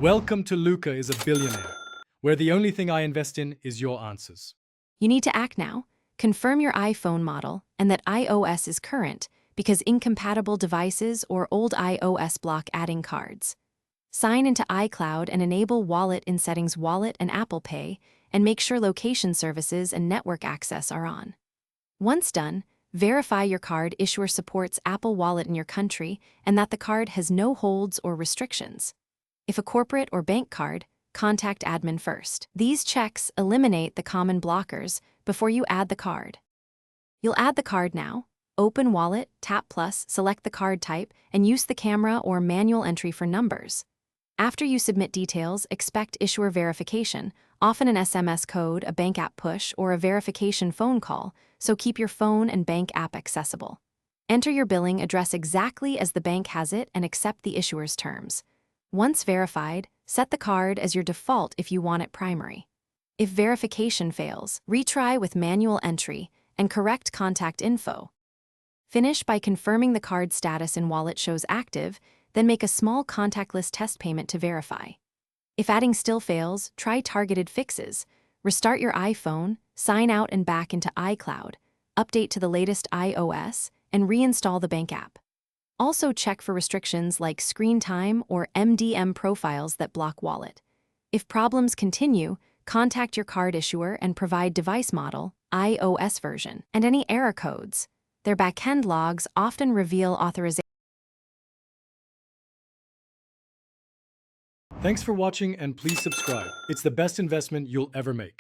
Welcome to Luca is a billionaire, where the only thing I invest in is your answers. You need to act now. Confirm your iPhone model and that iOS is current, because incompatible devices or old iOS block adding cards. Sign into iCloud and enable Wallet in Settings Wallet and Apple Pay, and make sure location services and network access are on. Once done, verify your card issuer supports Apple Wallet in your country and that the card has no holds or restrictions. If a corporate or bank card, contact admin first. These checks eliminate the common blockers before you add the card. You'll add the card now. Open Wallet, tap plus, select the card type, and use the camera or manual entry for numbers. After you submit details, expect issuer verification, often an SMS code, a bank app push, or a verification phone call, so keep your phone and bank app accessible. Enter your billing address exactly as the bank has it and accept the issuer's terms. Once verified, set the card as your default if you want it primary. If verification fails, retry with manual entry and correct contact info. Finish by confirming the card status in Wallet shows active, then make a small contactless test payment to verify. If adding still fails, try targeted fixes. Restart your iPhone, sign out and back into iCloud, update to the latest iOS, and reinstall the bank app. Also check for restrictions like screen time or MDM profiles that block Wallet. If problems continue, contact your card issuer and provide device model, iOS version, and any error codes. Their backend logs often reveal authorization. Thanks for watching and please subscribe. It's the best investment you'll ever make.